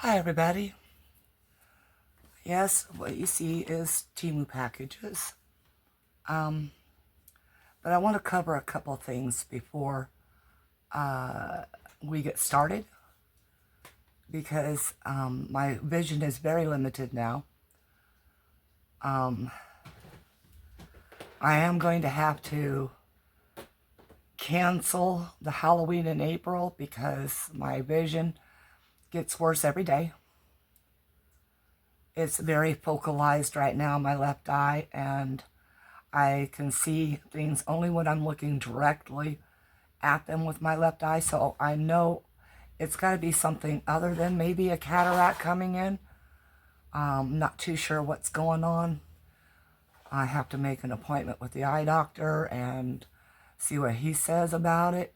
Hi everybody. Yes, what you see is Temu packages. Um, but I want to cover a couple things before we get started because my vision is very limited now. I am going to have to cancel the Halloween in April because my vision gets worse every day. It's very focalized right now, my left eye, and I can see things only when I'm looking directly at them with my left eye, so I know it's got to be something other than maybe a cataract coming in. Not too sure what's going on. I have to make an appointment with the eye doctor and see what he says about it.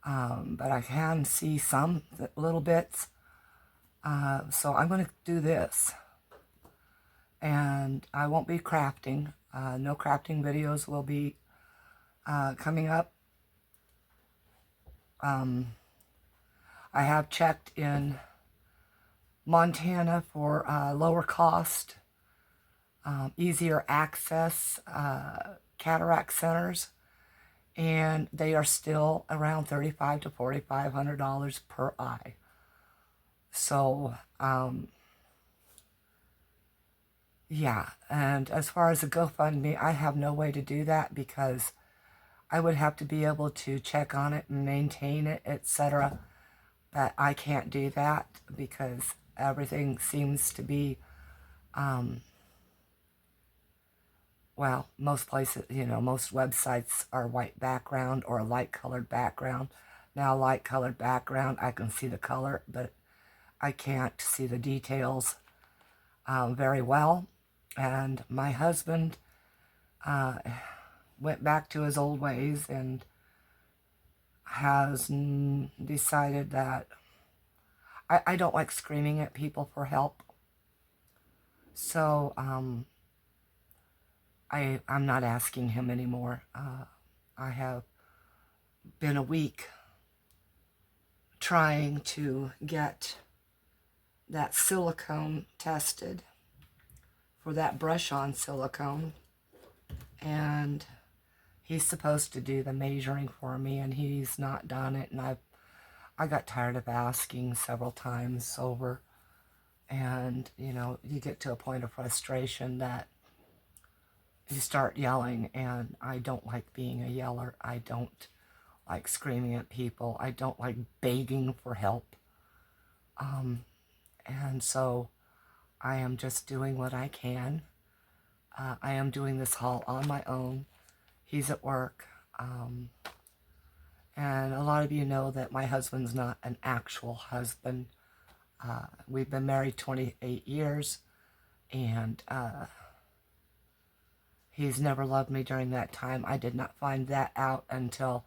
But I can see some little bits. So I'm going to do this. And I won't be crafting. No crafting videos will be coming up. I have checked in Montana for lower cost, easier access cataract centers, and they are still around $3,500 to $4,500 per eye. So, yeah, and as far as the GoFundMe, I have no way to do that because I would have to be able to check on it and maintain it, etc. But I can't do that because everything seems to be, well, most places, most websites are white background or a light colored background. Now, light colored background, I can see the color, but I can't see the details very well. And my husband went back to his old ways and has decided that I don't like screaming at people for help. So I'm not asking him anymore. I have been a week trying to get that silicone tested for that brush-on silicone, and he's supposed to do the measuring for me, and he's not done it, and I got tired of asking several times over, and you get to a point of frustration that you start yelling, and I don't like being a yeller. I don't like screaming at people. I don't like begging for help. And so I am just doing what I can. I am doing this haul on my own. He's at work. And a lot of you know that my husband's not an actual husband. We've been married 28 years, and he's never loved me during that time. I did not find that out until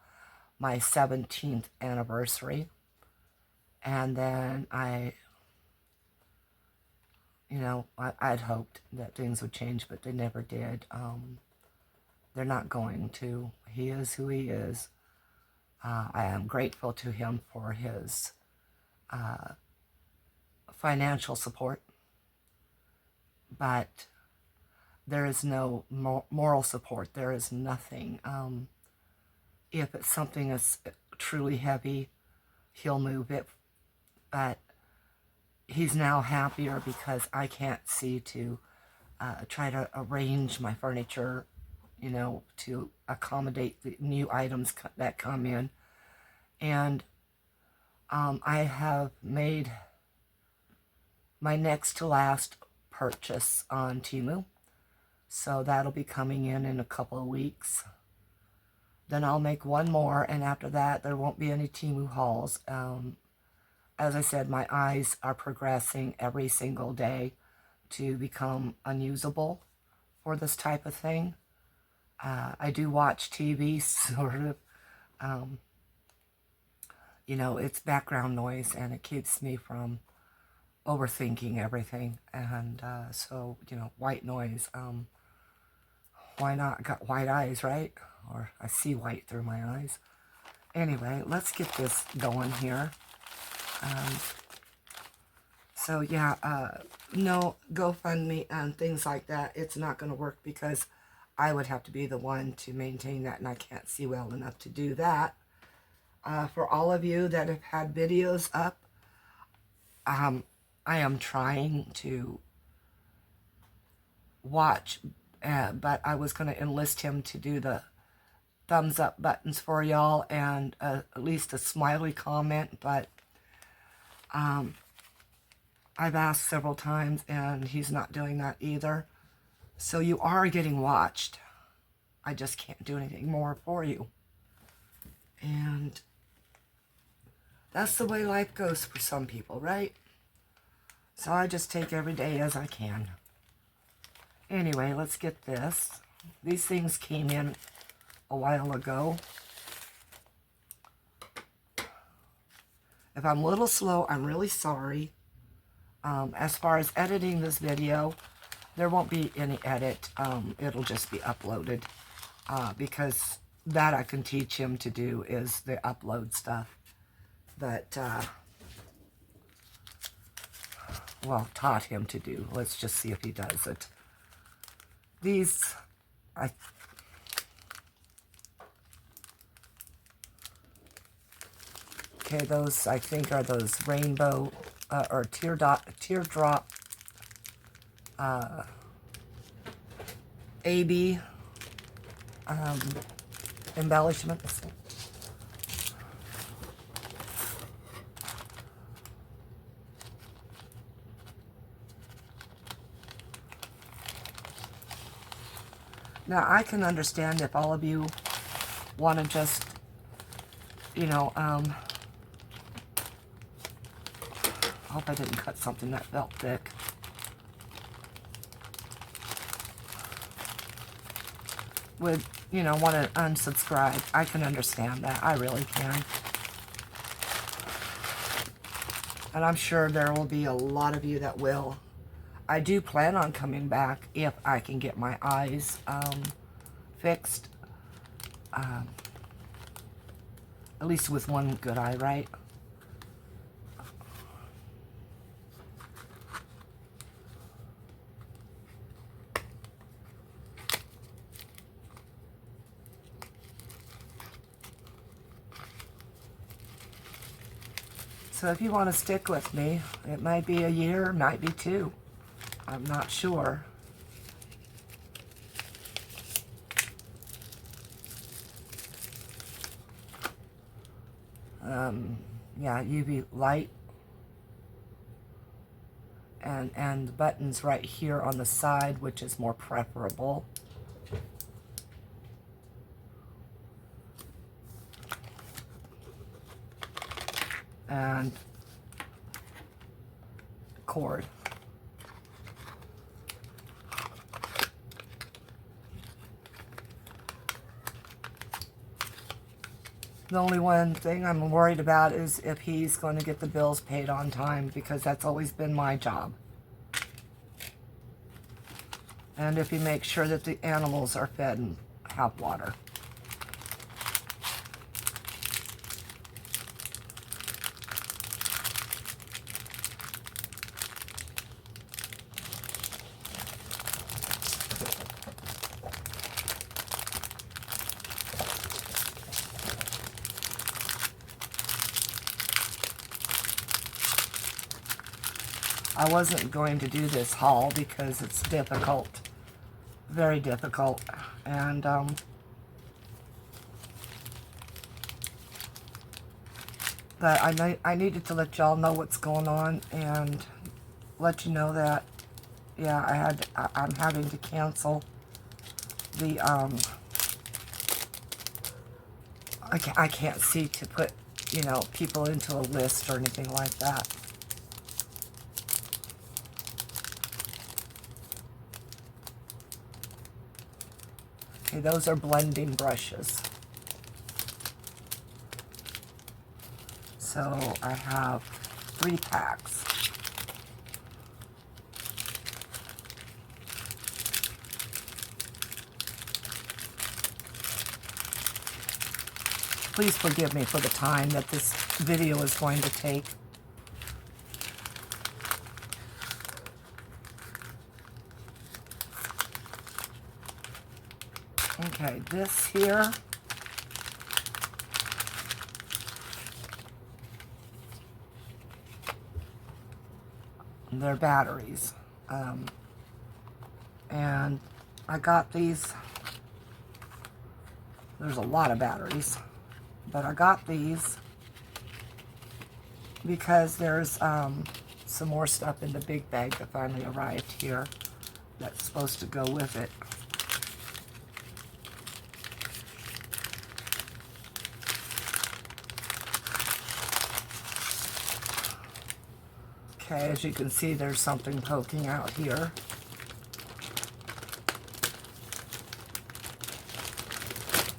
my 17th anniversary. And then I'd hoped that things would change, but they never did. They're not going to. He is who he is. I am grateful to him for his financial support, but there is no moral support. There is nothing. If it's something that's truly heavy, he'll move it, but he's now happier because I can't see to try to arrange my furniture, to accommodate the new items that come in. And I have made my next to last purchase on Temu. So that'll be coming in a couple of weeks. Then I'll make one more, and after that, there won't be any Temu hauls. As I said, my eyes are progressing every single day to become unusable for this type of thing. I do watch TV, sort of. It's background noise, and it keeps me from overthinking everything. And so, white noise. Why not? Got white eyes, right? Or I see white through my eyes. Anyway, let's get this going here. So yeah, no GoFundMe and things like that, it's not going to work because I would have to be the one to maintain that, and I can't see well enough to do that. For all of you that have had videos up, I am trying to watch, but I was going to enlist him to do the thumbs up buttons for y'all and at least a smiley comment, but I've asked several times and he's not doing that either. So you are getting watched. I just can't do anything more for you. And that's the way life goes for some people, right? So I just take every day as I can. Anyway, let's get this. These things came in a while ago. If I'm a little slow, I'm really sorry. As far as editing this video, there won't be any edit. It'll just be uploaded. Because that I can teach him to do is the upload stuff. But, well, taught him to do. Let's just see if he does it. These, okay, those I think are those rainbow or teardrop AB embellishments. Now, I can understand if all of you want to just, you know, I hope I didn't cut something that felt thick. Would, you know, want to unsubscribe. I can understand that. I really can. And I'm sure there will be a lot of you that will. I do plan on coming back if I can get my eyes fixed. At least with one good eye, right? So if you want to stick with me, it might be a year, might be 2. I'm not sure. Yeah, UV light. And the buttons right here on the side, which is more preferable. And cord. The only one thing I'm worried about is if he's going to get the bills paid on time, because that's always been my job. And if he makes sure that the animals are fed and have water. I wasn't going to do this haul because it's difficult, very difficult, and but I needed to let y'all know what's going on and let you know that, yeah, I'm having to cancel the I can't see to put, you know, people into a list or anything like that. Okay, those are blending brushes. So I have 3 packs. Please forgive me for the time that this video is going to take. Okay, this here. They're batteries. And I got these. There's a lot of batteries. But I got these because there's some more stuff in the big bag that finally arrived here that's supposed to go with it. Okay, as you can see, there's something poking out here.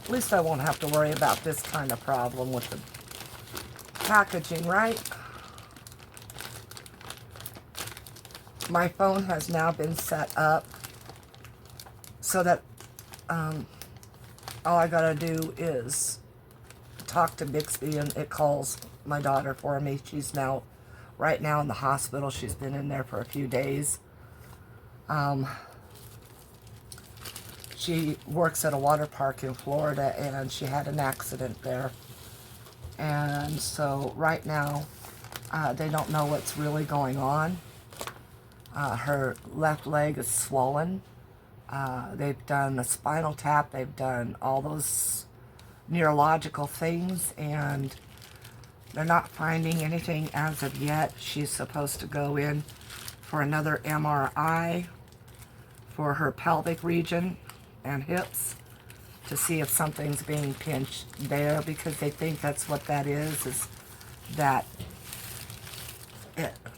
At least I won't have to worry about this kind of problem with the packaging, right? My phone has now been set up so that all I gotta do is talk to Bixby and it calls my daughter for me. She's now, right now in the hospital. She's been in there for a few days. She works at a water park in Florida and she had an accident there. And so right now, they don't know what's really going on. Her left leg is swollen. They've done a spinal tap. They've done all those neurological things, and they're not finding anything as of yet. She's supposed to go in for another MRI for her pelvic region and hips to see if something's being pinched there, because they think that's what that is that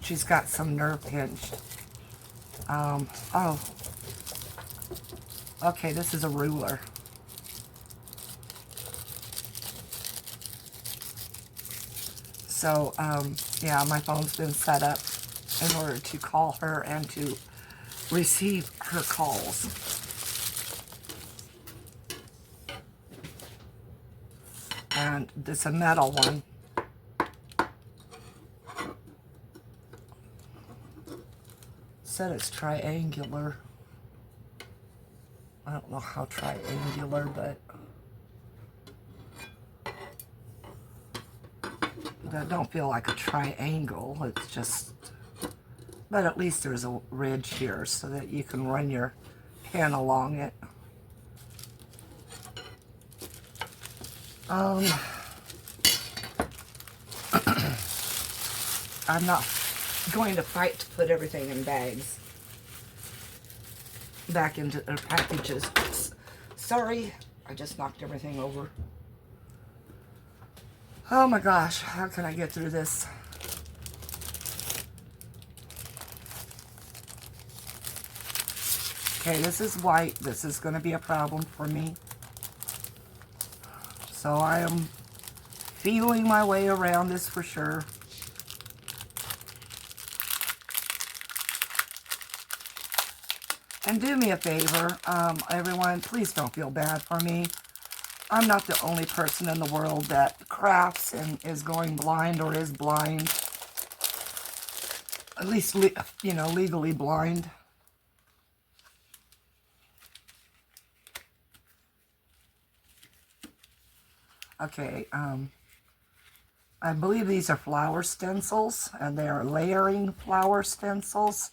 she's got some nerve pinched. Oh, okay, this is a ruler. So, yeah, my phone's been set up in order to call her and to receive her calls. And this is a metal one. Said it's triangular. I don't know how triangular, but I don't feel like a triangle. It's just, but at least there's a ridge here so that you can run your pen along it. I'm not going to fight to put everything in bags back into their packages. Sorry, I just knocked everything over. Oh my gosh, how can I get through this? Okay, this is white. This is going to be a problem for me. So I am feeling my way around this for sure. And do me a favor, everyone, please don't feel bad for me. I'm not the only person in the world that crafts and is going blind or is blind. At least, you know, legally blind. Okay, I believe these are flower stencils, and they are layering flower stencils.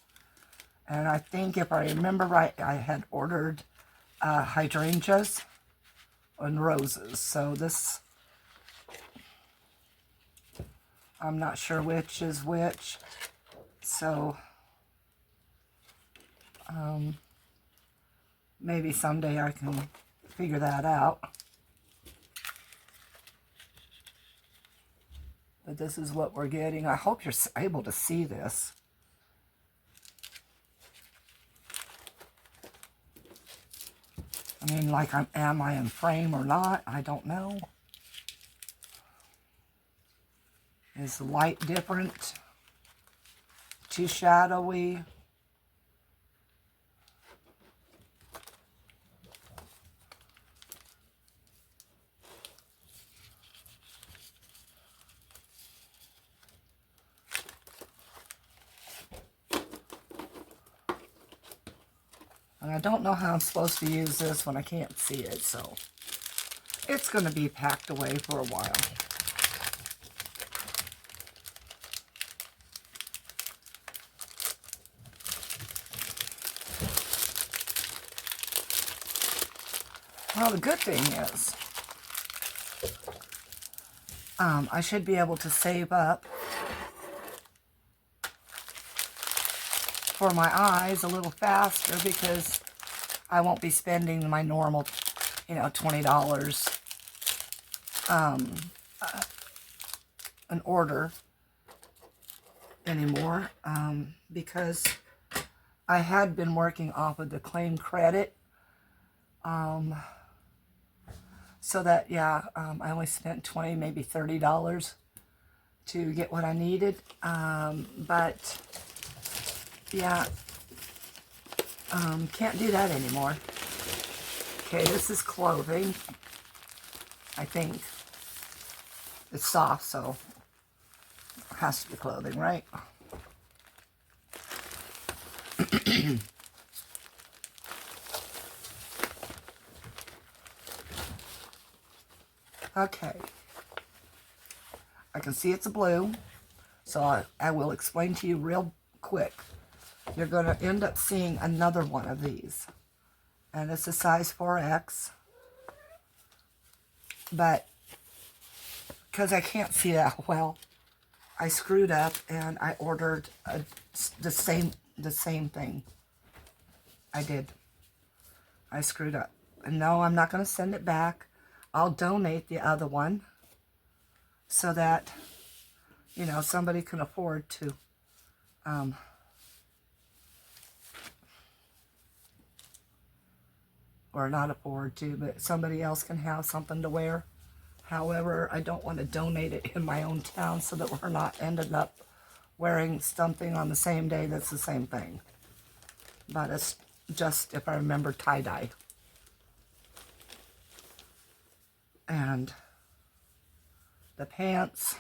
And I think, if I remember right, I had ordered hydrangeas and roses. So this, I'm not sure which is which. So maybe someday I can figure that out. But this is what we're getting. I hope you're able to see this. I mean, like, am I in frame or not? I don't know. Is the light different? Too shadowy? And I don't know how I'm supposed to use this when I can't see it, so it's going to be packed away for a while. Well, the good thing is, I should be able to save up for my eyes a little faster because I won't be spending my normal, $20 an order anymore, because I had been working off of the claim credit, so that, I only spent $20, maybe $30 to get what I needed, but yeah, can't do that anymore. Okay, this is clothing. I think it's soft, so it has to be clothing, right? Okay. I can see it's a blue, so I will explain to you real quick. You're going to end up seeing another one of these. And it's a size 4X. But because I can't see that well, I screwed up and I ordered the same thing. I did. I screwed up. And no, I'm not going to send it back. I'll donate the other one so that, somebody can afford to or not afford to, but somebody else can have something to wear. However, I don't want to donate it in my own town so that we're not ending up wearing something on the same day that's the same thing. But it's just, if I remember, tie-dye. And the pants,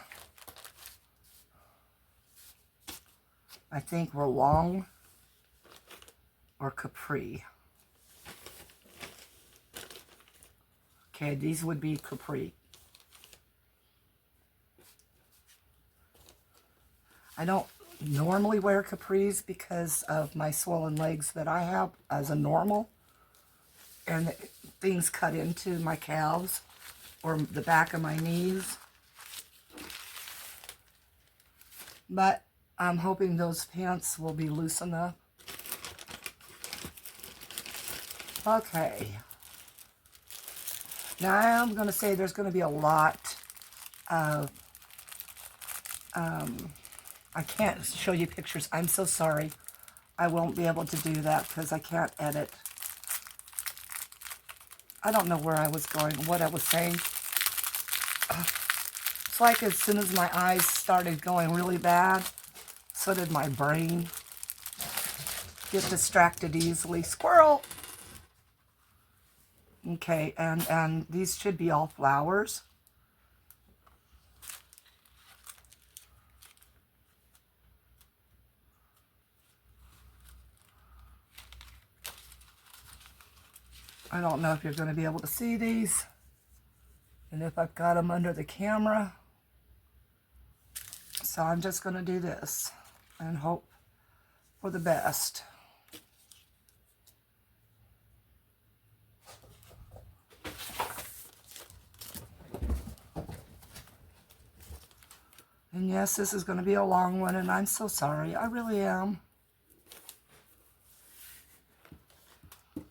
I think, were long or capri. Okay, these would be capri. I don't normally wear capris because of my swollen legs that I have as a normal. And things cut into my calves or the back of my knees. But I'm hoping those pants will be loose enough. Okay. Now I'm going to say there's going to be a lot of, I can't show you pictures. I'm so sorry. I won't be able to do that because I can't edit. I don't know where I was going, what I was saying. It's like as soon as my eyes started going really bad, so did my brain. Get distracted easily. Squirrel! Okay, and these should be all flowers. I don't know if you're going to be able to see these. And if I've got them under the camera. So I'm just going to do this and hope for the best. And yes, this is going to be a long one, and I'm so sorry. I really am. I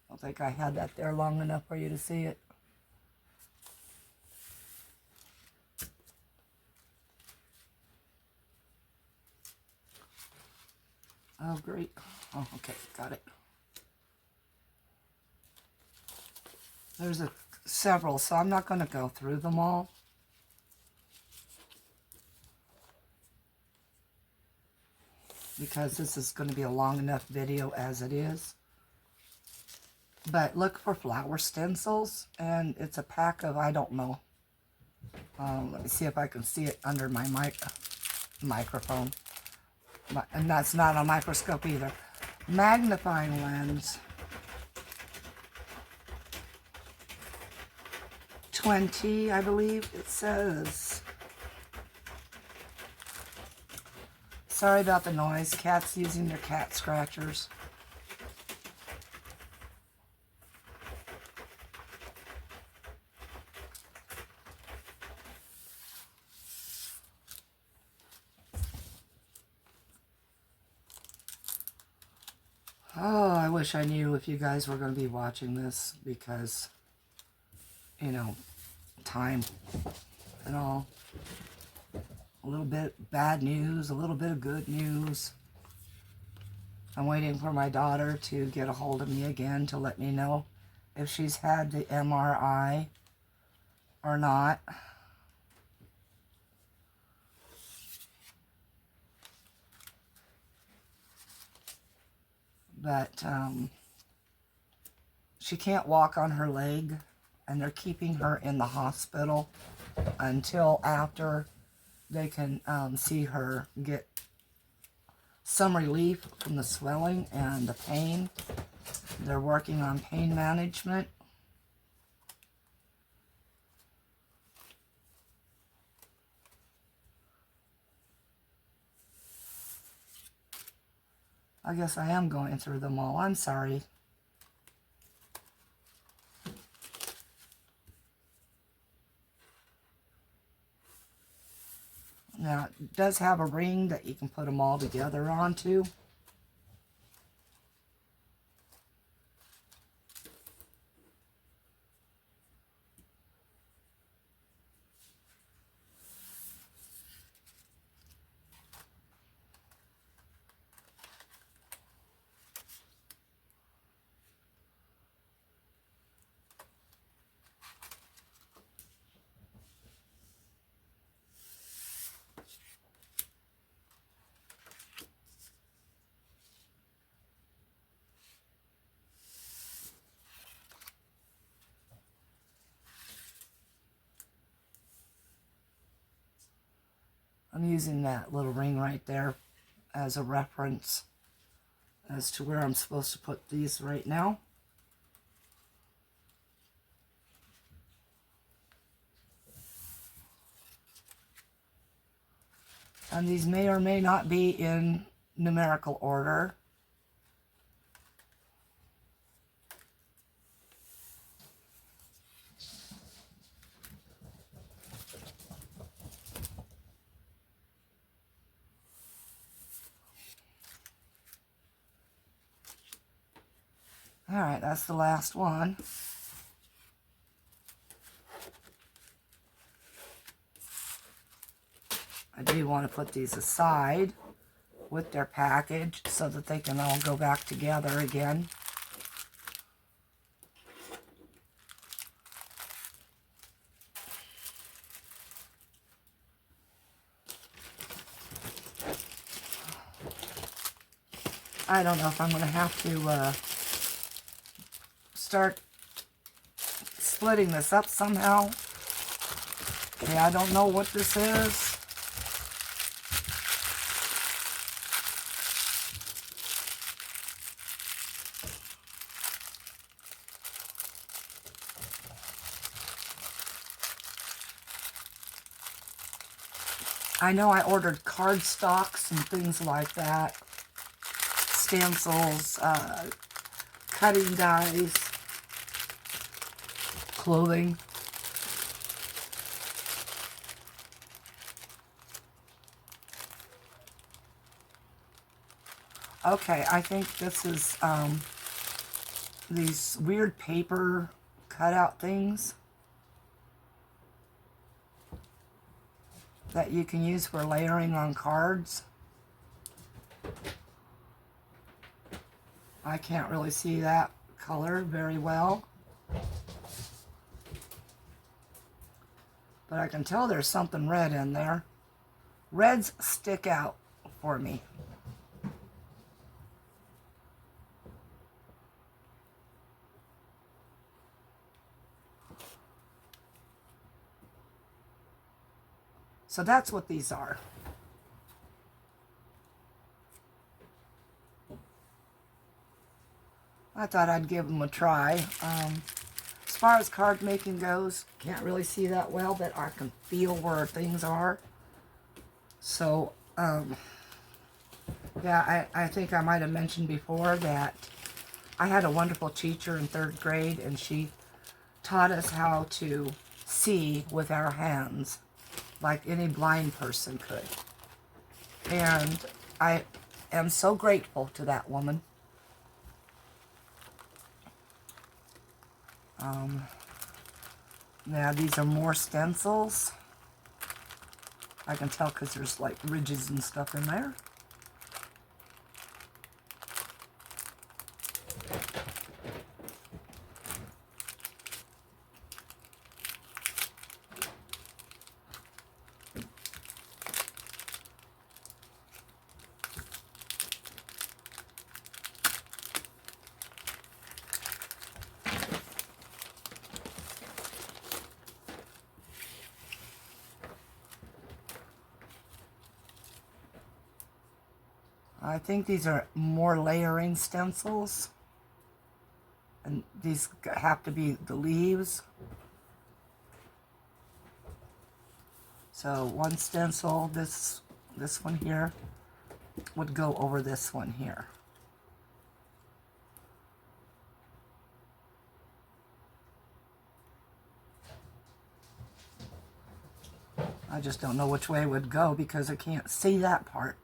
don't think I had that there long enough for you to see it. Oh, great. Oh, okay, got it. There's several, so I'm not going to go through them all. Because this is going to be a long enough video as it is. But look for flower stencils, and it's a pack of, I don't know. Let me see if I can see it under my microphone. And that's not a microscope either. Magnifying lens. 20, I believe it says. Sorry about the noise. Cats using their cat scratchers. Oh, I wish I knew if you guys were going to be watching this because, you know, time and all. A little bit bad news, a little bit of good news. I'm waiting for my daughter to get a hold of me again to let me know if she's had the MRI or not. But she can't walk on her leg, and they're keeping her in the hospital until after they can see her get some relief from the swelling and the pain. They're working on pain management. I guess I am going through them all. I'm sorry. Now, it does have a ring that you can put them all together onto. I'm using that little ring right there as a reference as to where I'm supposed to put these right now. And these may or may not be in numerical order. Alright, that's the last one. I do want to put these aside with their package so that they can all go back together again. I don't know if I'm going to have to start splitting this up somehow. Okay, I don't know what this is. I know I ordered cardstocks and things like that. Stencils, cutting dies, clothing. Okay, I think this is these weird paper cutout things that you can use for layering on cards. I can't really see that color very well, but I can tell there's something red in there. Reds stick out for me. So that's what these are. I thought I'd give them a try. As far as card making goes, can't really see that well, but I can feel where things are. So, yeah, I think I might have mentioned before that I had a wonderful teacher in 3rd grade, and she taught us how to see with our hands, like any blind person could. And I am so grateful to that woman. Now, these are more stencils. I can tell because there's like ridges and stuff in there. I think these are more layering stencils. And these have to be the leaves. So one stencil, this one here, would go over this one here. I just don't know which way it would go because I can't see that part.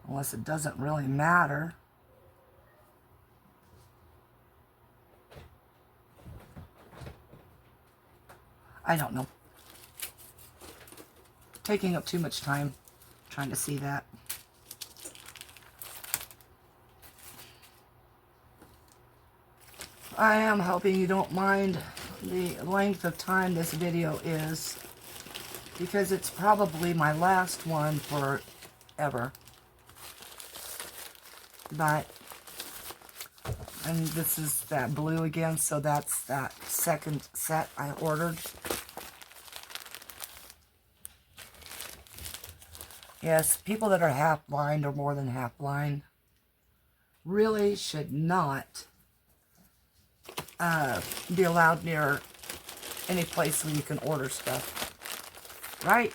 Unless it doesn't really matter. I don't know. Taking up too much time trying to see that. I am hoping you don't mind the length of time this video is, because it's probably my last one forever. But, and this is that blue again, so that's that second set I ordered. Yes, people that are half blind or more than half blind really should not be allowed near any place where you can order stuff, right?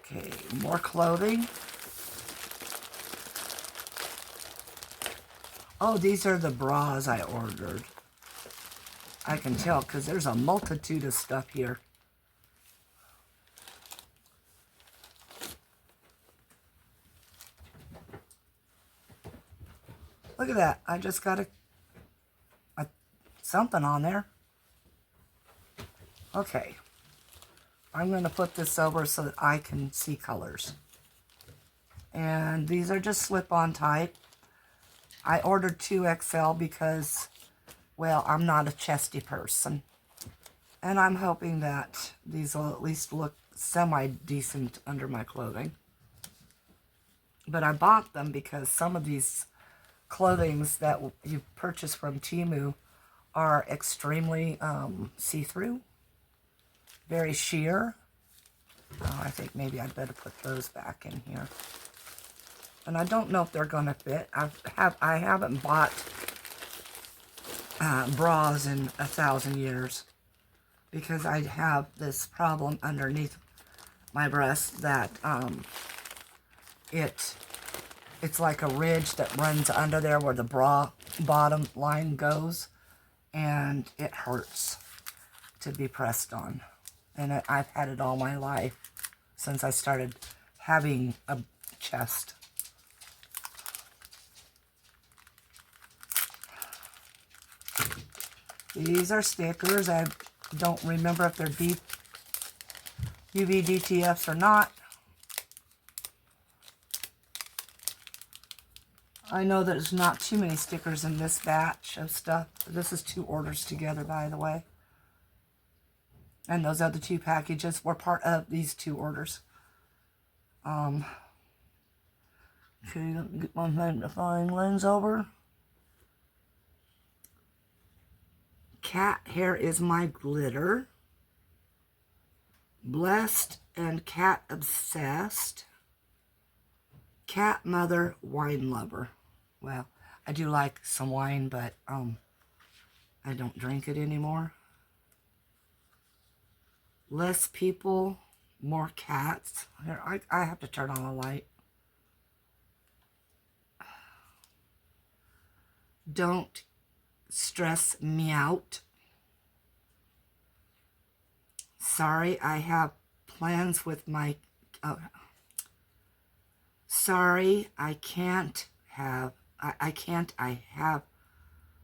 Okay, more clothing. Oh, these are the bras I ordered. I can tell because there's a multitude of stuff here. Look at that. I just got a something on there. Okay. I'm going to put this over so that I can see colors. And these are just slip-on type. I ordered 2XL because, well, I'm not a chesty person. And I'm hoping that these will at least look semi-decent under my clothing. But I bought them because some of these clothings that you purchase from Temu are extremely see-through. Very sheer. Oh, I think maybe I'd better put those back in here. And I don't know if they're going to fit. I haven't bought bras in 1,000 years because I have this problem underneath my breast that it's like a ridge that runs under there where the bra bottom line goes, and it hurts to be pressed on. And I've had it all my life since I started having a chest. These are stickers. I don't remember if they're UV DTFs or not. I know that there's not too many stickers in this batch of stuff. This is 2 orders together, by the way. And those other 2 packages were part of these 2 orders. Okay, let me get my magnifying lens over. Cat hair is my glitter. Blessed and cat obsessed. Cat mother, wine lover. Well, I do like some wine, but I don't drink it anymore. Less people, more cats. Here, I have to turn on a light. Don't stress me out. Sorry, I have plans with my... sorry, I have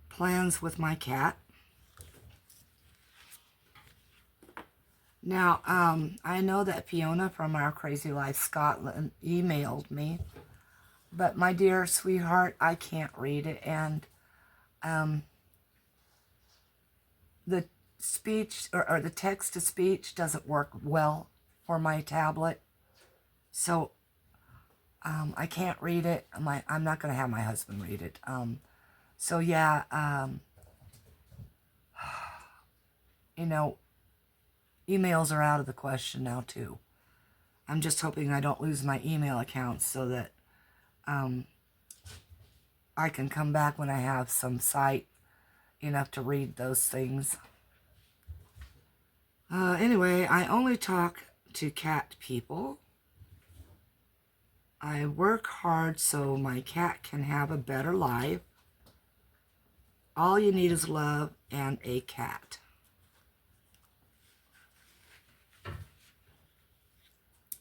plans with my cat. Now, I know that Fiona from Our Crazy Life Scotland emailed me, but my dear sweetheart, I can't read it, and the speech or the text-to-speech doesn't work well for my tablet, so I can't read it. I'm not going to have my husband read it. So yeah, you know, emails are out of the question now too. I'm just hoping I don't lose my email accounts so that I can come back when I have some sight enough to read those things. Anyway, I only talk to cat people. I work hard so my cat can have a better life. All you need is love and a cat.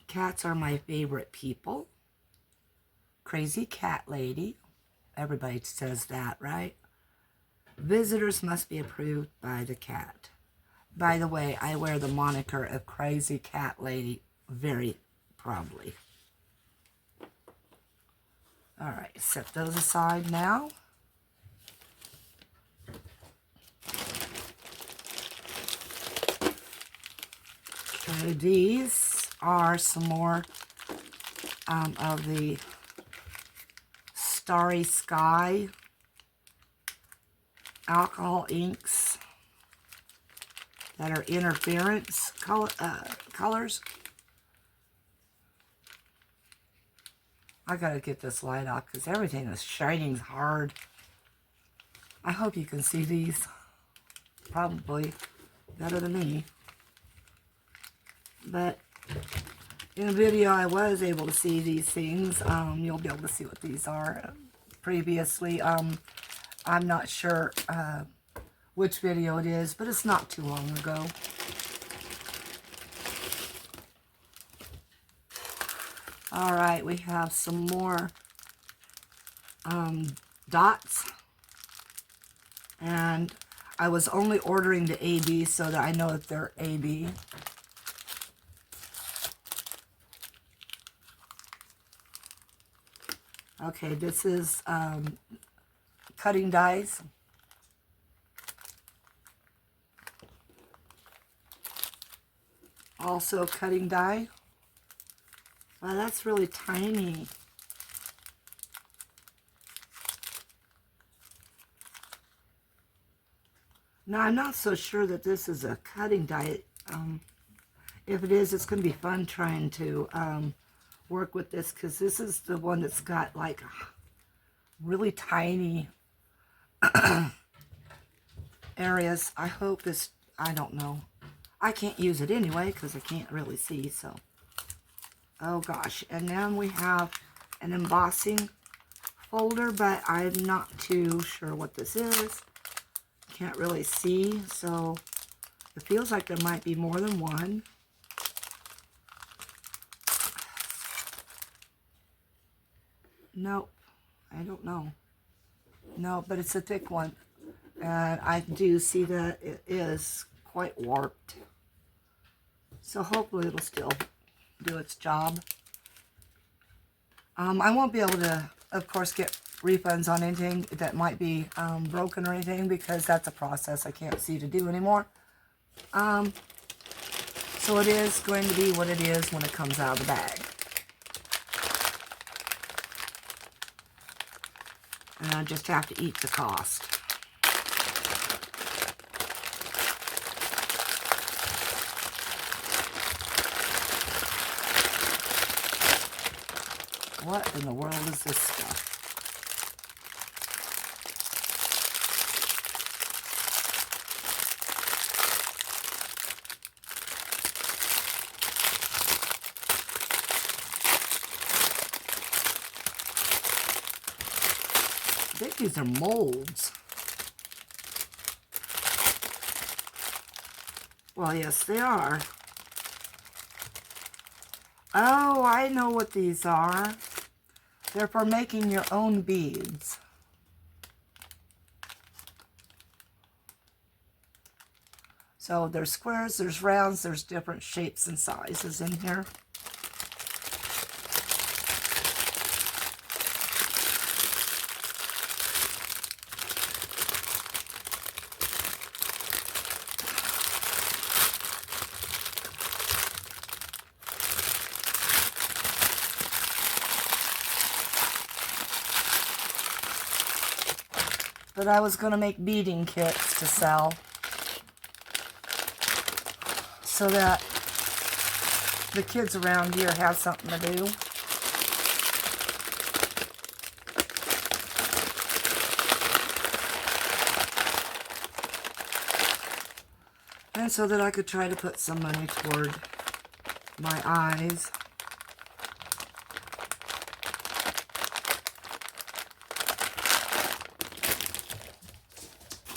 Cats are my favorite people. Crazy cat lady. Everybody says that, right? Visitors must be approved by the cat. By the way, I wear the moniker of Crazy Cat Lady very proudly. Alright, set those aside now. Okay, these are some more of the Starry Sky alcohol inks that are interference colors. I gotta get this light off because everything is shining hard. I hope you can see these. Probably better than me. But in a video I was able to see these things. You'll be able to see what these are. Previously, I'm not sure which video it is, but it's not too long ago. Alright, we have some more dots. And I was only ordering the AB so that I know if they're AB. Okay, this is cutting dies. Also cutting die. Wow, that's really tiny. Now, I'm not so sure that this is a cutting die. If it is, it's going to be fun trying to work with this, because this is the one that's got like really tiny areas. I hope this, I don't know. I can't use it anyway because I can't really see, so. Oh gosh, and then we have an embossing folder, but I'm not too sure what this is. Can't really see, so it feels like there might be more than one. Nope, I don't know. No, but it's a thick one. And I do see that it is quite warped. So hopefully it'll still do its job. I won't be able to, of course, get refunds on anything that might be broken or anything, because that's a process I can't see to do anymore. So it is going to be what it is when it comes out of the bag. And I just have to eat the cost. What in the world is this stuff? I think these are molds. Well, yes, they are. Oh, I know what these are. They're for making your own beads. So there's squares, there's rounds, there's different shapes and sizes in here. But I was going to make beading kits to sell so that the kids around here have something to do. And so that I could try to put some money toward my eyes.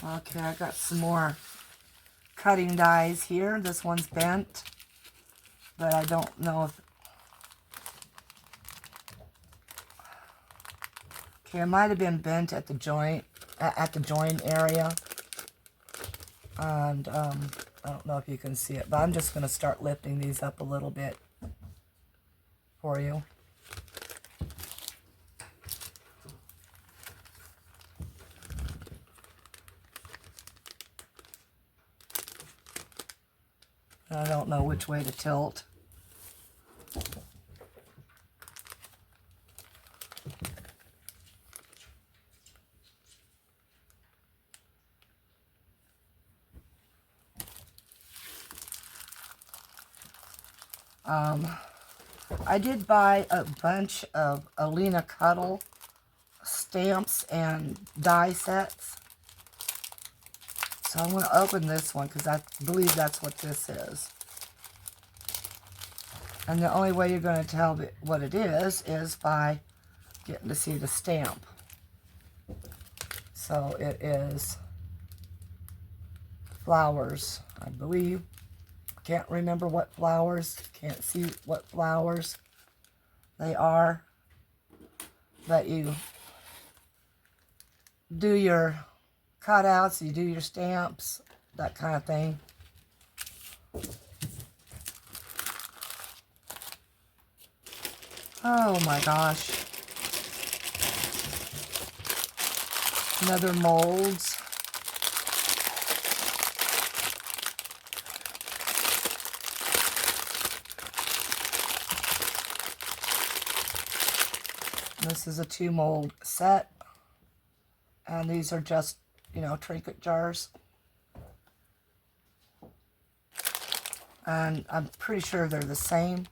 Okay, I got some more cutting dies here. This one's bent, but I don't know if... Okay, it might have been bent at the joint area. And I don't know if you can see it, but I'm just going to start lifting these up a little bit for you. I don't know which way to tilt. I did buy a bunch of Alina Cuddle stamps and die sets. So I'm going to open this one because I believe that's what this is. And the only way you're going to tell what it is by getting to see the stamp. So it is flowers, I believe. Can't remember what flowers. Can't see what flowers they are. But you do your cutouts, you do your stamps, that kind of thing. Oh my gosh. Another molds. This is a 2 mold set. And these are just, you know, trinket jars. And I'm pretty sure they're the same.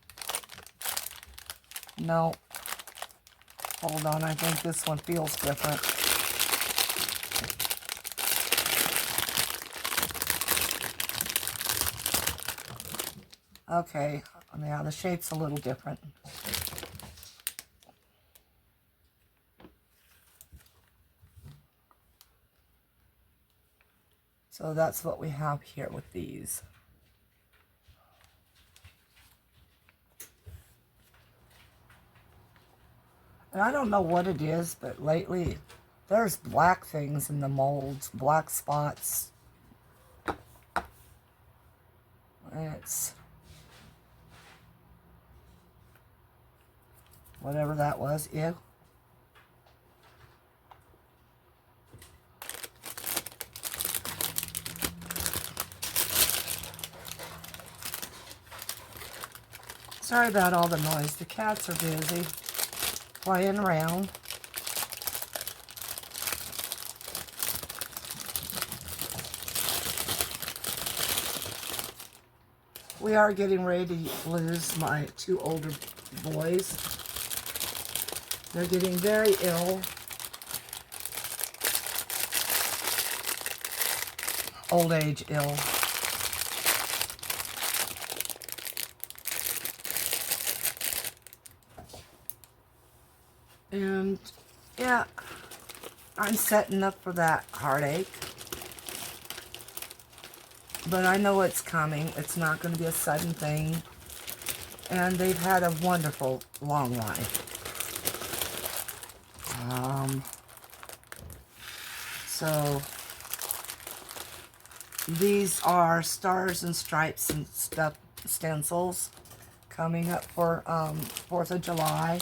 No. Hold on, I think this one feels different. Okay, yeah, the shape's a little different. So that's what we have here with these. And I don't know what it is, but lately there's black things in the molds, black spots. And it's whatever that was, ew. Sorry about all the noise. The cats are busy playing around. We are getting ready to lose my 2 older boys. They're getting very ill. Old age ill. And yeah, I'm setting up for that heartache. But I know it's coming. It's not going to be a sudden thing. And they've had a wonderful, long life. So, these are Stars and Stripes and stuff stencils coming up for 4th of July.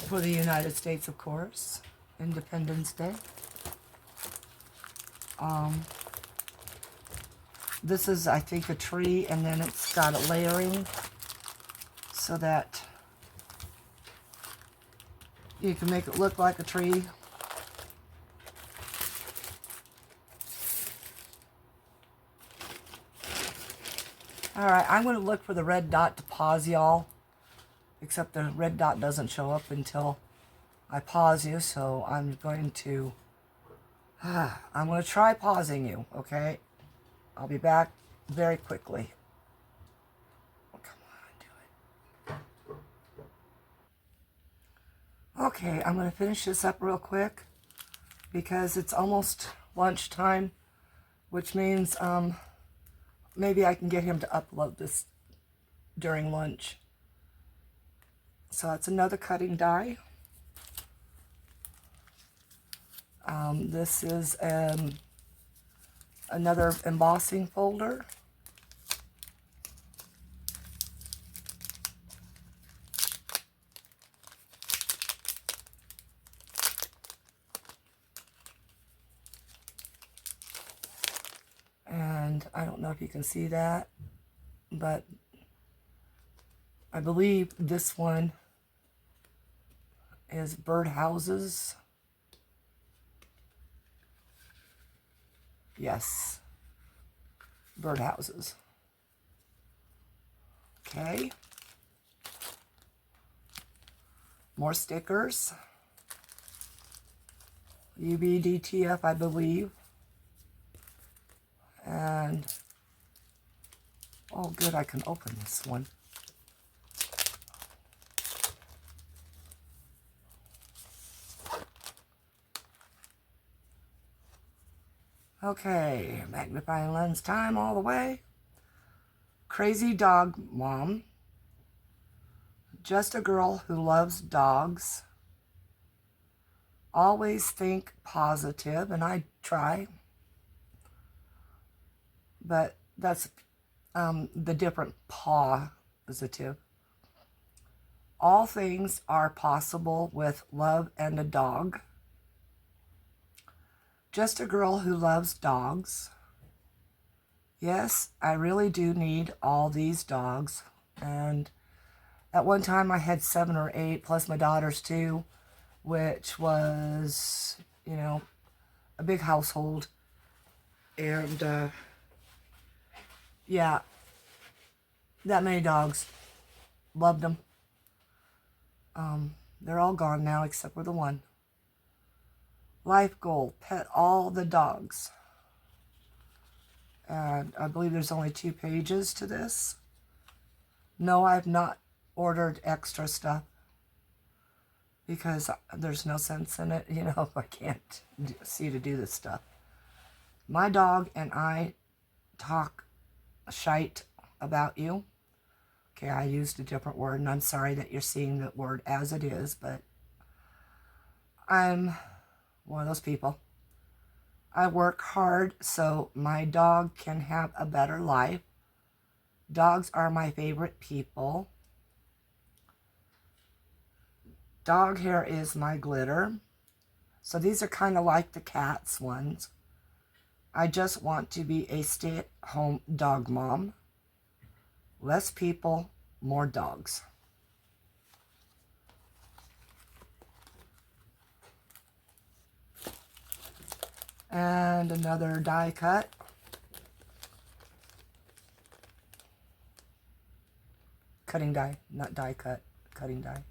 For the United States, of course. Independence Day. This is, I think, a tree, and then it's got a layering so that you can make it look like a tree. Alright, I'm going to look for the red dot to pause y'all. Except the red dot doesn't show up until I pause you, so I'm going to try pausing you, okay? I'll be back very quickly. Oh, come on, do it. Okay, I'm going to finish this up real quick because it's almost lunchtime, which means maybe I can get him to upload this during lunch. So that's another cutting die. This is another embossing folder. And I don't know if you can see that, but I believe this one is birdhouses. Yes, birdhouses. Okay. More stickers. UBDTF, I believe. And, oh good, I can open this one. Okay, magnifying lens time all the way. Crazy Dog Mom. Just a girl who loves dogs. Always think positive, and I try. But that's the different positive. All things are possible with love and a dog. Just a girl who loves dogs. Yes, I really do need all these dogs. And at one time I had 7 or 8, plus my daughters too, which was, you know, a big household. And yeah, that many dogs. Loved them. They're all gone now except for the one. Life goal, pet all the dogs. And I believe there's only 2 pages to this. No, I've not ordered extra stuff because there's no sense in it, you know, if I can't see to do this stuff. My dog and I talk shite about you. Okay, I used a different word, and I'm sorry that you're seeing the word as it is, but I'm one of those people. I work hard so my dog can have a better life. Dogs are my favorite people. Dog hair is my glitter. So these are kind of like the cat's ones. I just want to be a stay-at-home dog mom. Less people, more dogs. And another die cut. cutting die, not die cut, cutting die.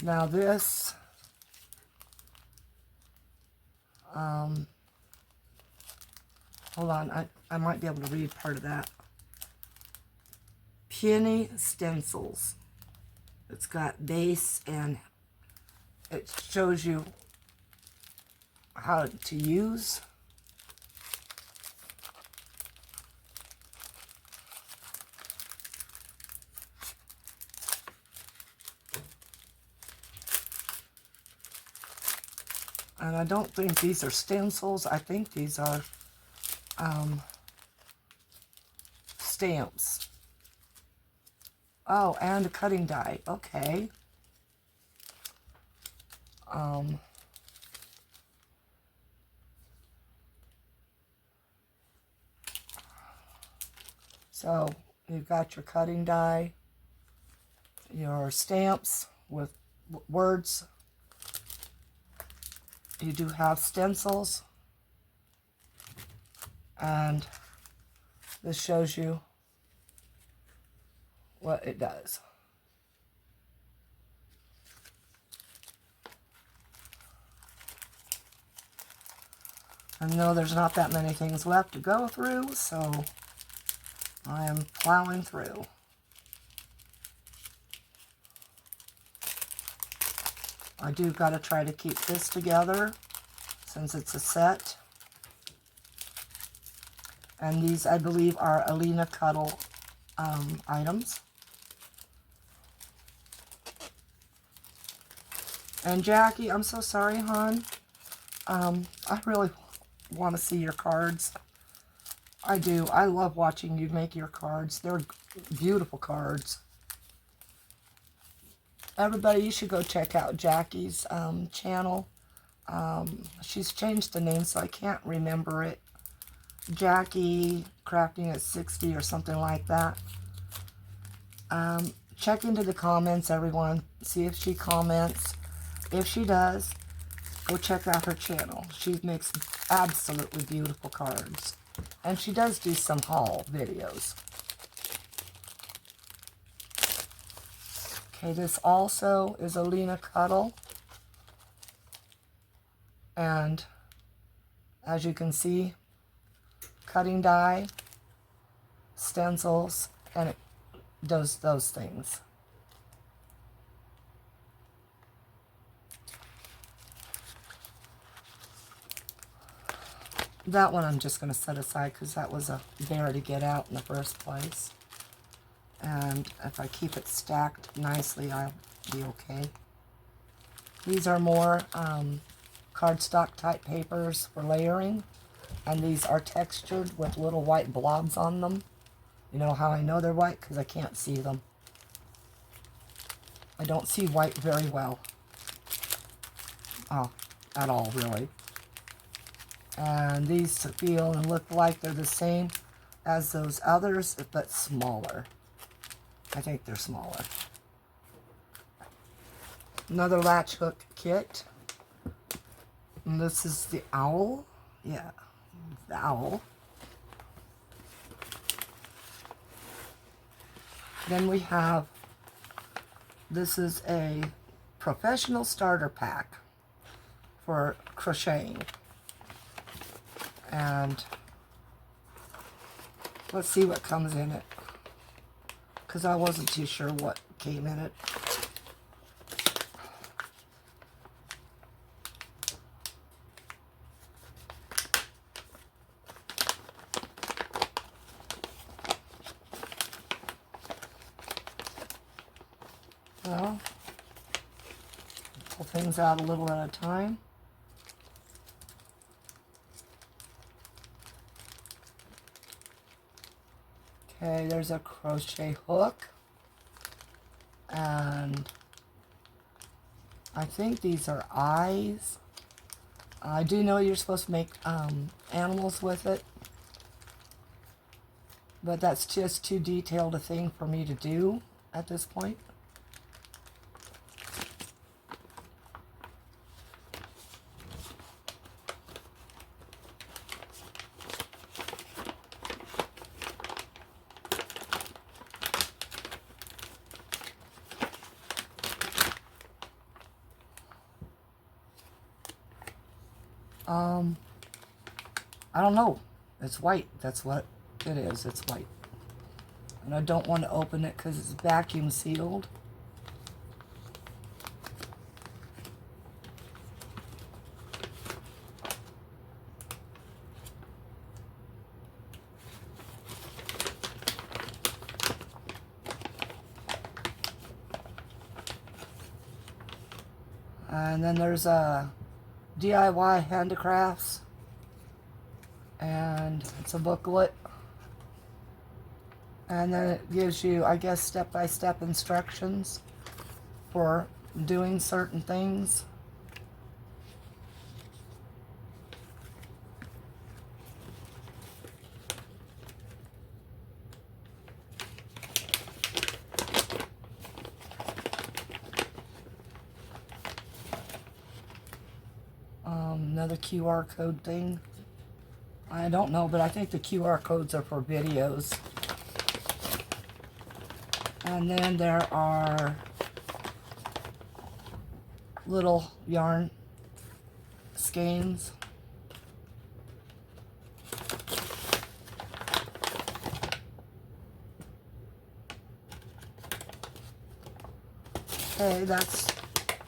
Now this, hold on, I might be able to read part of that. Peony stencils. It's got base and it shows you how to use. And I don't think these are stencils. I think these are stamps. Oh, and a cutting die. Okay. So you've got your cutting die, your stamps with words. You do have stencils, and this shows you what it does. I know there's not that many things left to go through, so I am plowing through. I do got to try to keep this together since it's a set. And these, I believe, are Alina Cuddle items. And Jackie, I'm so sorry, hon. I really want to see your cards. I do. I love watching you make your cards. They're beautiful cards. Everybody, you should go check out Jackie's channel. She's changed the name, so I can't remember it. Jackie Crafting at 60 or something like that. Check into the comments, everyone. See if she comments. If she does, go check out her channel. She makes absolutely beautiful cards. And she does do some haul videos. Okay, this also is Alina Cuddle. And as you can see, cutting die, stencils, and it does those things. That one I'm just going to set aside because that was a bear to get out in the first place. And if I keep it stacked nicely, I'll be okay. These are more cardstock type papers for layering. And these are textured with little white blobs on them. You know how I know they're white? Because I can't see them. I don't see white very well. Oh, at all, really. And these feel and look like they're the same as those others, but smaller. I think they're smaller. Another latch hook kit. And this is the owl. Yeah, the owl. Then we have, this is a professional starter pack for crocheting. And let's see what comes in it, because I wasn't too sure what came in it. Well, pull things out a little at a time. Okay, there's a crochet hook, and I think these are eyes. I do know you're supposed to make animals with it, but that's just too detailed a thing for me to do at this point. I don't know. It's white. That's what it is. It's white. And I don't want to open it because it's vacuum sealed. And then there's DIY handicrafts. And it's a booklet. And then it gives you, I guess, step-by-step instructions for doing certain things. Another QR code thing. I don't know, but I think the QR codes are for videos. And then there are little yarn skeins. Okay, that's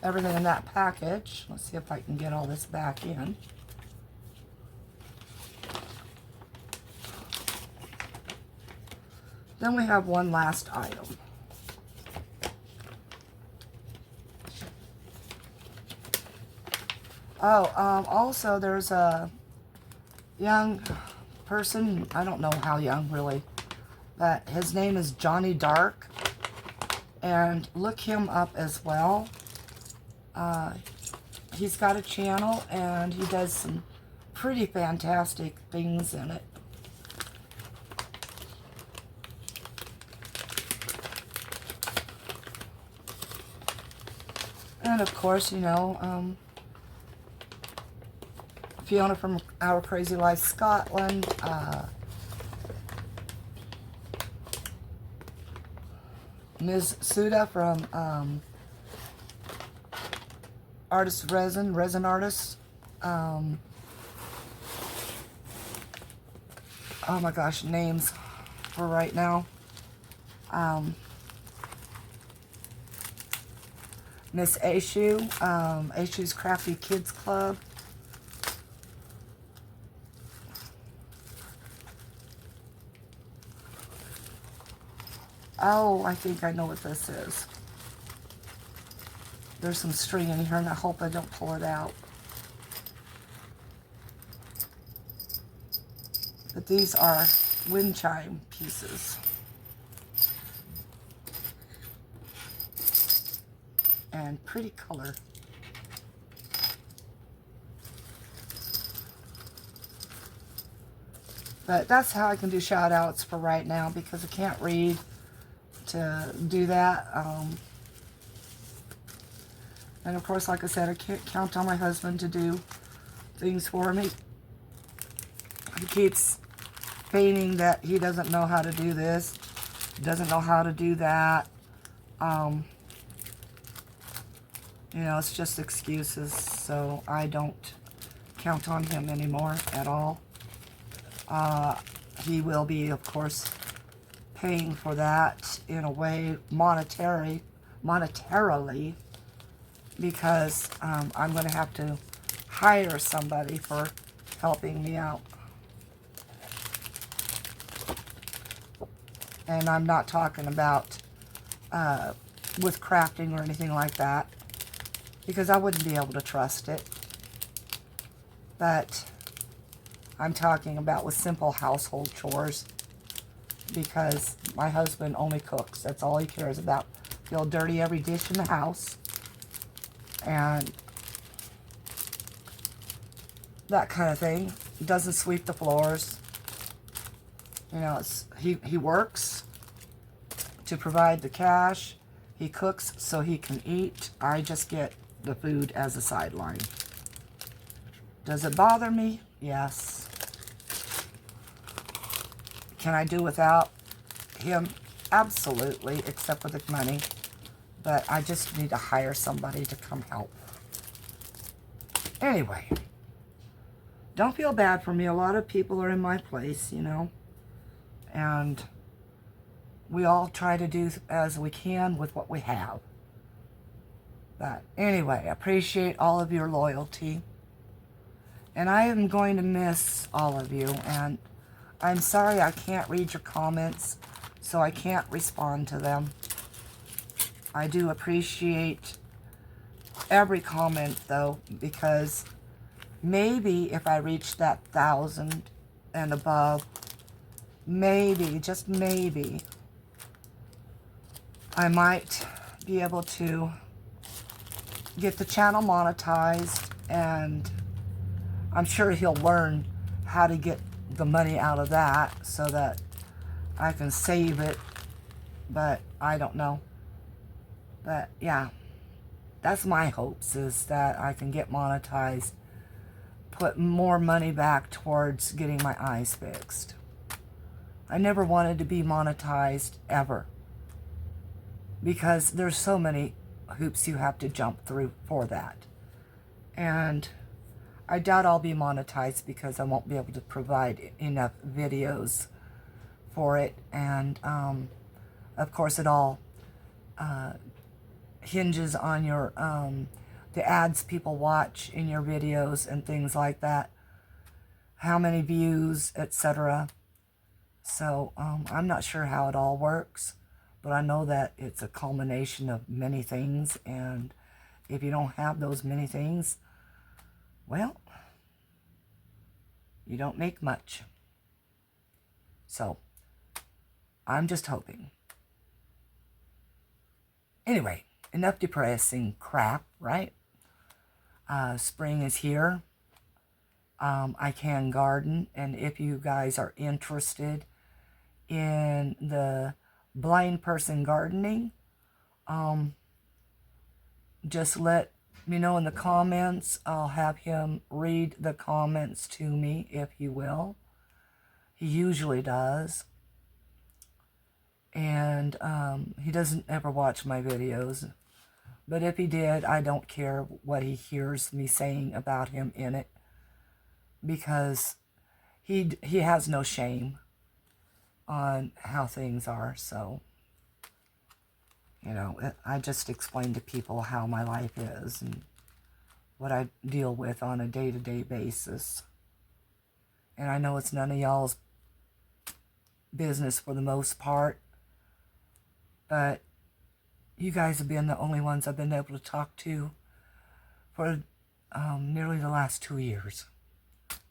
everything in that package. Let's see if I can get all this back in. Then we have one last item. Oh, also there's a young person, I don't know how young really, but his name is Johnny Dark, and look him up as well. He's got a channel and he does some pretty fantastic things in it. And of course, you know, Fiona from Our Crazy Life Scotland, Ms. Suda from Artist Resin Artist. Oh my gosh, names for right now. Miss Aishu, Aishu's Crafty Kids Club. Oh, I think I know what this is. There's some string in here, and I hope I don't pull it out. But these are wind chime pieces. And pretty color. But that's how I can do shout outs for right now, because I can't read to do that. And of course, like I said, I can't count on my husband to do things for me. He keeps feigning that he doesn't know how to do this, doesn't know how to do that. You know, it's just excuses, so I don't count on him anymore at all. He will be, of course, paying for that in a way monetarily, because I'm going to have to hire somebody for helping me out. And I'm not talking about with crafting or anything like that, because I wouldn't be able to trust it. But I'm talking about with simple household chores, because my husband only cooks. That's all he cares about. He'll dirty every dish in the house and that kind of thing. He doesn't sweep the floors. You know, he works to provide the cash. He cooks so he can eat. I just get the food as a sideline. Does it bother me? Yes. Can I do without him? Absolutely, except for the money. But I just need to hire somebody to come help. Anyway, don't feel bad for me. A lot of people are in my place, you know, and we all try to do as we can with what we have. But anyway, I appreciate all of your loyalty. And I am going to miss all of you. And I'm sorry I can't read your comments, so I can't respond to them. I do appreciate every comment, though, because maybe if I reach that 1,000 and above, maybe, just maybe, I might be able to get the channel monetized, and I'm sure he'll learn how to get the money out of that so that I can save it, but I don't know. But yeah, that's my hopes, is that I can get monetized, put more money back towards getting my eyes fixed. I never wanted to be monetized ever, because there's so many hoops you have to jump through for that. And I doubt I'll be monetized because I won't be able to provide enough videos for it. And of course it all hinges on your the ads people watch in your videos and things like that, how many views, etc. So I'm not sure how it all works, but I know that it's a culmination of many things, and if you don't have those many things, well, you don't make much. So I'm just hoping. Anyway, enough depressing crap, right? Spring is here. I can garden, and if you guys are interested in the blind person gardening, just let me know in the comments. I'll have him read the comments to me, if he will. He usually does. And he doesn't ever watch my videos. But if he did, I don't care what he hears me saying about him in it, because he has no shame on how things are. So, you know, I just explain to people how my life is and what I deal with on a day-to-day basis. And I know it's none of y'all's business for the most part, but you guys have been the only ones I've been able to talk to for nearly the last 2 years.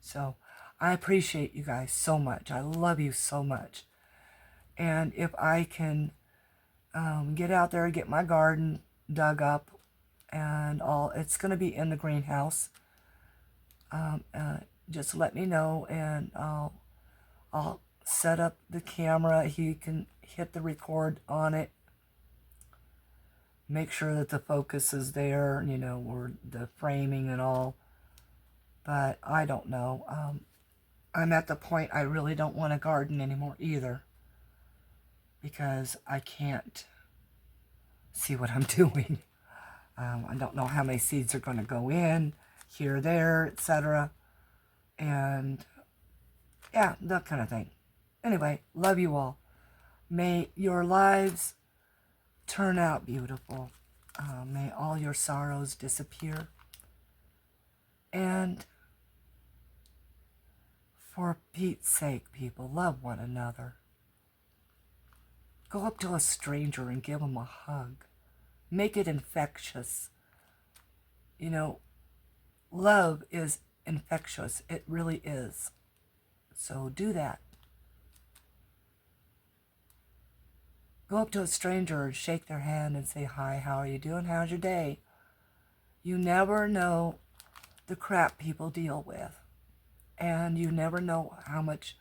So I appreciate you guys so much. I love you so much. And if I can get out there and get my garden dug up and all, it's going to be in the greenhouse. Just let me know, and I'll set up the camera. He can hit the record on it. Make sure that the focus is there, you know, or the framing and all. But I don't know. I'm at the point I really don't want to garden anymore either, because I can't see what I'm doing. I don't know how many seeds are going to go in, here, there, etc. And yeah, that kind of thing. Anyway, love you all. May your lives turn out beautiful. May all your sorrows disappear. And for Pete's sake, people, love one another. Go up to a stranger and give them a hug. Make it infectious. You know, love is infectious. It really is. So do that. Go up to a stranger and shake their hand and say, hi, how are you doing? How's your day? You never know the crap people deal with. And you never know how much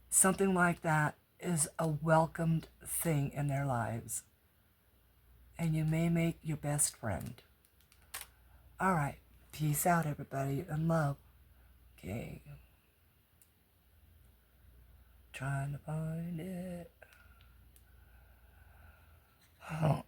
something like that is a welcomed thing in their lives. And you may make your best friend. All right. Peace out, everybody, and love. Okay. Trying to find it. Oh.